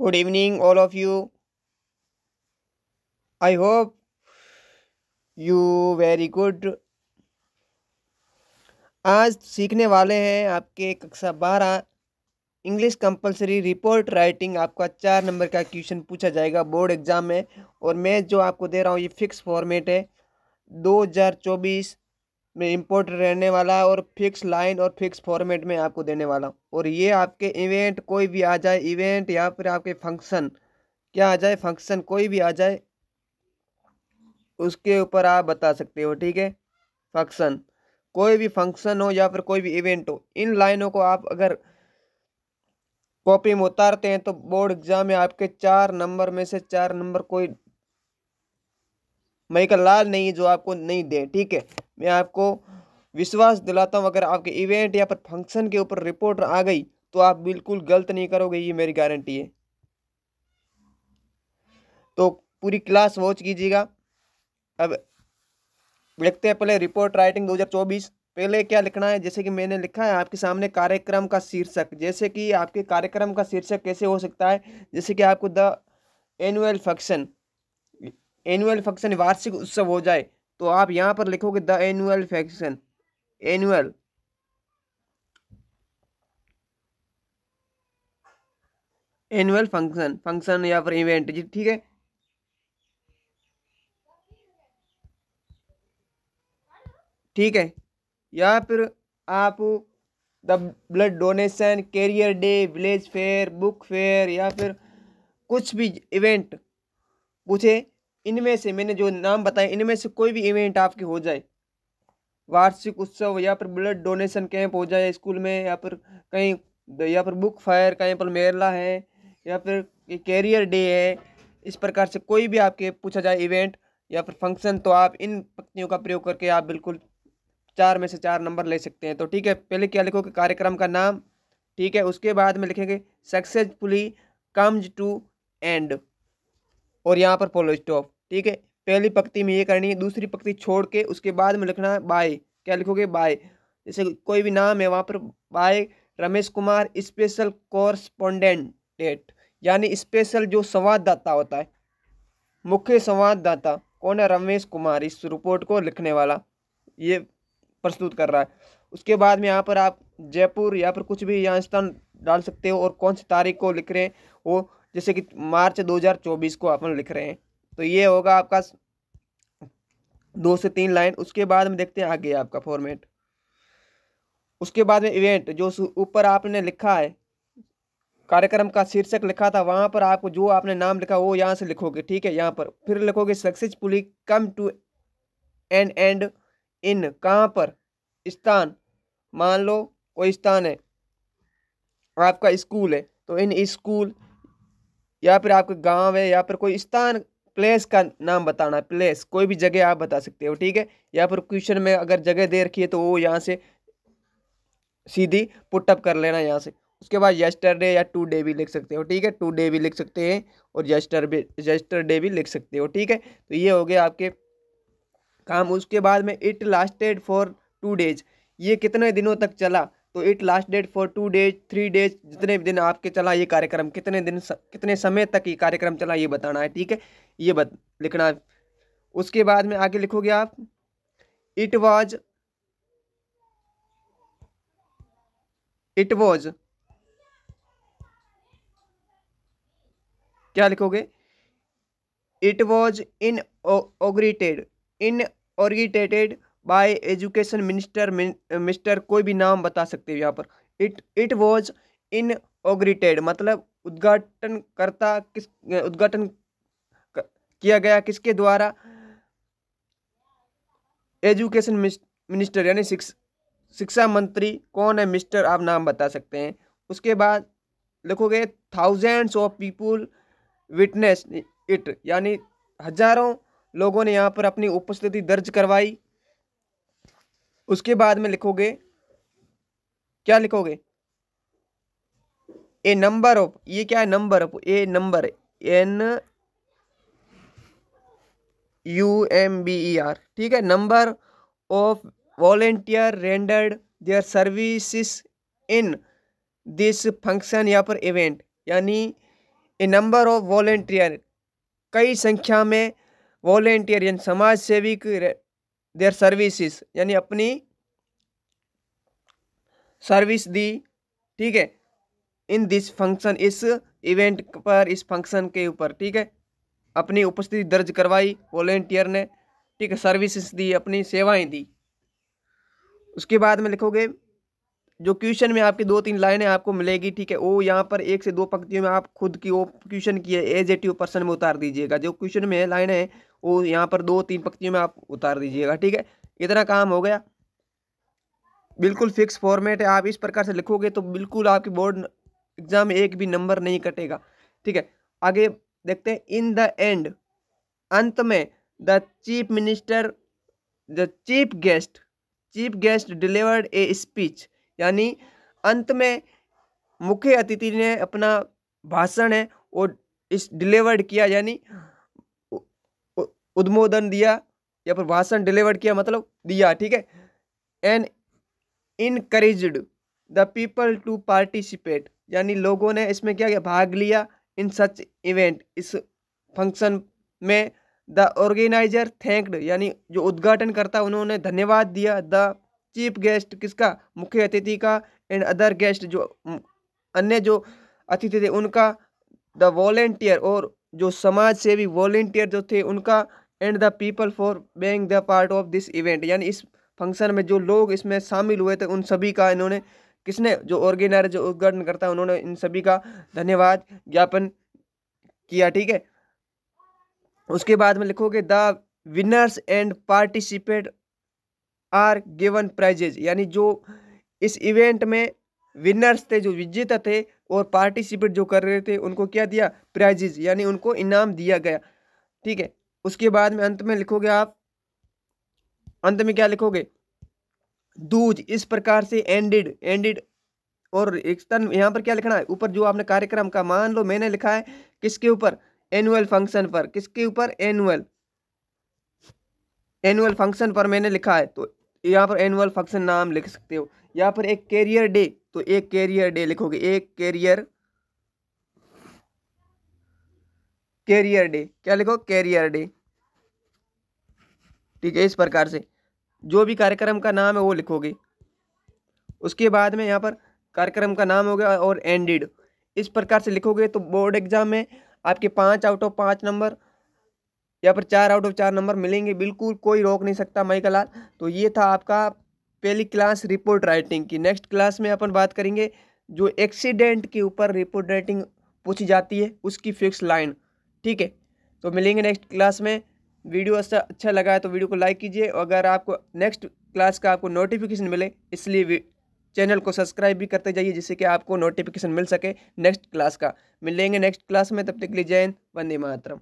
Good evening, all of you. I hope you very good. आज सीखने वाले हैं आपके कक्षा 12 इंग्लिश कंपलसरी रिपोर्ट राइटिंग। आपका 4 नंबर का क्वेश्चन पूछा जाएगा बोर्ड एग्जाम में। और मैं जो आपको दे रहा हूँ ये फिक्स फॉर्मेट है। 2024 में इम्पोर्ट रहने वाला है और फिक्स लाइन और फिक्स फॉर्मेट में आपको देने वाला हूँ। और ये आपके इवेंट कोई भी आ जाए, इवेंट या फिर आपके फंक्शन क्या आ जाए, फंक्शन कोई भी आ जाए, उसके ऊपर आप बता सकते हो। ठीक है, फंक्शन कोई भी फंक्शन हो या फिर कोई भी इवेंट हो, इन लाइनों को आप अगर कॉपी में उतारते हैं तो बोर्ड एग्जाम में आपके 4 नंबर में से 4 नंबर कोई मैका लाल नहीं जो आपको नहीं दे। ठीक है, मैं आपको विश्वास दिलाता हूँ अगर आपके इवेंट या फिर फंक्शन के ऊपर रिपोर्ट आ गई तो आप बिल्कुल गलत नहीं करोगे, ये मेरी गारंटी है। तो पूरी क्लास वॉच कीजिएगा। अब लिखते हैं पहले रिपोर्ट राइटिंग 2024। पहले क्या लिखना है, जैसे कि मैंने लिखा है आपके सामने कार्यक्रम का शीर्षक। जैसे कि आपके कार्यक्रम का शीर्षक कैसे हो सकता है, जैसे कि आपको the annual function, annual function वार्षिक उत्सव हो जाए तो आप यहाँ पर लिखोगे the annual function, annual annual function, function या फिर इवेंट जी। ठीक है, ठीक है। या फिर आप the blood donation, career day, village fair, book fair या फिर कुछ भी इवेंट पूछे, इनमें से मैंने जो नाम बताए इनमें से कोई भी इवेंट आपके हो जाए, वार्षिक उत्सव या फिर ब्लड डोनेशन कैंप हो जाए स्कूल में, या फिर कहीं, या फिर बुक फायर, कहीं पर मेला है, या फिर कैरियर डे है, इस प्रकार से कोई भी आपके पूछा जाए इवेंट या फिर फंक्शन, तो आप इन पंक्तियों का प्रयोग करके आप बिल्कुल 4 में से 4 नंबर ले सकते हैं। तो ठीक है, पहले क्या लिखोगे, कार्यक्रम का नाम। ठीक है, उसके बाद में लिखेंगे सक्सेसफुली कम्स टू एंड और यहाँ पर फुल स्टॉप। ठीक है, पहली पंक्ति में ये करनी है, दूसरी पंक्ति छोड़ के उसके बाद में लिखना है बाय। क्या लिखोगे, बाय। जैसे कोई भी नाम है वहाँ पर by Ramesh Kumar special correspondent, यानी स्पेशल जो संवाददाता होता है, मुख्य संवाददाता कौन है, रमेश कुमार, इस रिपोर्ट को लिखने वाला, ये प्रस्तुत कर रहा है। उसके बाद में यहाँ पर आप जयपुर या फिर कुछ भी यहाँ स्थान डाल सकते हो और कौन सी तारीख को लिख रहे हैं वो, जैसे कि मार्च 2024 को अपन लिख रहे हैं। तो ये होगा आपका 2 से 3 लाइन। उसके बाद में देखते हैं आगे आपका फॉर्मेट। उसके बाद में इवेंट जो ऊपर आपने लिखा है, कार्यक्रम का शीर्षक लिखा था, वहां पर आपको जो आपने नाम लिखा वो यहाँ से लिखोगे। ठीक है, यहाँ पर फिर लिखोगे successfully come to an end in, कहाँ पर, स्थान, मान लो कोई स्थान है, आपका स्कूल है तो इन स्कूल, या फिर आपका गांव है या फिर कोई स्थान, प्लेस का नाम बताना है, प्लेस कोई भी जगह आप बता सकते हो। ठीक है, या फिर क्वेश्चन में अगर जगह दे रखी है तो वो यहाँ से सीधी पुटअप कर लेना यहाँ से। उसके बाद यस्टरडे या टू डे भी लिख सकते हो। ठीक है, टू डे भी लिख सकते हैं और यस्टरडे भी लिख सकते हो। ठीक है, तो ये हो गया आपके काम। उसके बाद में इट लास्टेड फॉर 2 डेज, ये कितने दिनों तक चला, तो it lasted for 2 days, 3 days, जितने भी दिन आपके चला ये कार्यक्रम, कितने दिन कितने समय तक ये कार्यक्रम चला ये बताना है। ठीक है, ये लिखना है। उसके बाद में आगे लिखोगे आप इट वॉज, इट वॉज, क्या लिखोगे, it was inaugurated, inaugurated by education minister, mister कोई भी नाम बता सकते हो यहाँ पर। इट वॉज इन ऑग्रीटेड मतलब उद्घाटनकर्ता, किस उद्घाटन किया गया किसके द्वारा, एजुकेशन मिनिस्टर यानी शिक्षा मंत्री कौन है, मिस्टर आप नाम बता सकते हैं। उसके बाद लिखोगे thousands of people witness it, यानी हजारों लोगों ने यहाँ पर अपनी उपस्थिति दर्ज करवाई। उसके बाद में लिखोगे, क्या लिखोगे, ए नंबर ऑफ, ये क्या है, number of, A number, NUMBER। ठीक है, number of volunteer rendered their services in this function या पर इवेंट, यानी ए नंबर ऑफ वॉलेंटियर, कई संख्या में वॉलेंटियर यानी समाज सेविक देयर सर्विसेज यानी अपनी सर्विस दी, ठीक है, इन दिस फंक्शन, इस इवेंट पर, इस फंक्शन के ऊपर, ठीक है, अपनी उपस्थिति दर्ज करवाई वॉलेंटियर ने, ठीक है, सर्विसेज दी, अपनी सेवाएं दी। उसके बाद में लिखोगे जो क्वेश्चन में आपकी 2-3 लाइनें आपको मिलेगी, ठीक है, वो यहाँ पर 1 से 2 पंक्तियों में आप खुद की वो क्वेश्चन की एजेटिव पर्सन में उतार दीजिएगा। जो क्वेश्चन में लाइनें हैं वो यहाँ पर 2-3 पंक्तियों में आप उतार दीजिएगा, ठीक है। इतना काम हो गया, बिल्कुल फिक्स फॉर्मेट है। आप इस प्रकार से लिखोगे तो बिल्कुल आपकी बोर्ड एग्जाम में एक भी नंबर नहीं कटेगा, ठीक है। आगे देखते हैं। इन द एंड, अंत में, the chief minister, the chief guest delivered a speech, यानी अंत में मुख्य अतिथि ने अपना भाषण है और इस डिलीवर्ड किया, यानी उद्बोधन दिया या फिर भाषण डिलीवर्ड किया मतलब दिया, ठीक है। And encouraged the people to participate, यानी लोगों ने इसमें क्या किया, भाग लिया। इन सच इवेंट, इस फंक्शन में। द ऑर्गेनाइजर थैंक्ड, यानी जो उद्घाटन करता उन्होंने धन्यवाद दिया। द चीफ गेस्ट, किसका, मुख्य अतिथि का। एंड अदर गेस्ट, जो अन्य जो अतिथि थे उनका। द वॉलेंटियर, और जो समाज सेवी वॉलेंटियर जो थे उनका। And the people for being the part of this event, यानी इस फंक्शन में जो लोग इसमें शामिल हुए थे उन सभी का इन्होंने, किसने, जो ऑर्गेनाइजर, जो उद्घाटन करता है, उन्होंने इन सभी का धन्यवाद ज्ञापन किया, ठीक है। उसके बाद में लिखोगे the winners and participate are given prizes, यानी जो इस इवेंट में विनर्स थे, जो विजेता थे, और पार्टिसिपेट जो कर रहे थे उनको क्या दिया, प्राइजेज, यानी उनको इनाम दिया गया, ठीक है। उसके बाद में अंत में लिखोगे आप, अंत में क्या लिखोगे, दूज, इस प्रकार से एंडेड। और यहाँ पर क्या लिखना है, ऊपर जो आपने कार्यक्रम का, मान लो मैंने लिखा है किसके ऊपर, एनुअल फंक्शन पर, किसके ऊपर, एनुअल फंक्शन पर मैंने लिखा है, तो यहाँ पर एनुअल फंक्शन नाम लिख सकते हो। यहाँ पर एक कैरियर डे, तो एक कैरियर डे लिखोगे, एक कैरियर डे, क्या लिखो, कैरियर डे, ठीक है। इस प्रकार से जो भी कार्यक्रम का नाम है वो लिखोगे। उसके बाद में यहाँ पर कार्यक्रम का नाम हो गया और एंडेड, इस प्रकार से लिखोगे तो बोर्ड एग्जाम में आपके 5 आउट ऑफ 5 नंबर या फिर 4 आउट ऑफ 4 नंबर मिलेंगे, बिल्कुल कोई रोक नहीं सकता माई का लाल। तो ये था आपका पहली क्लास रिपोर्ट राइटिंग की। नेक्स्ट क्लास में अपन बात करेंगे जो एक्सीडेंट के ऊपर रिपोर्ट राइटिंग पूछी जाती है उसकी फिक्स लाइन, ठीक है। तो मिलेंगे नेक्स्ट क्लास में। वीडियो अच्छा लगा है तो वीडियो को लाइक कीजिए। अगर आपको नेक्स्ट क्लास का आपको नोटिफिकेशन मिले, इसलिए चैनल को सब्सक्राइब भी करते जाइए जिससे कि आपको नोटिफिकेशन मिल सके नेक्स्ट क्लास का। मिलेंगे नेक्स्ट क्लास में, तब तक के लिए जय हिंद, वंदे मातरम।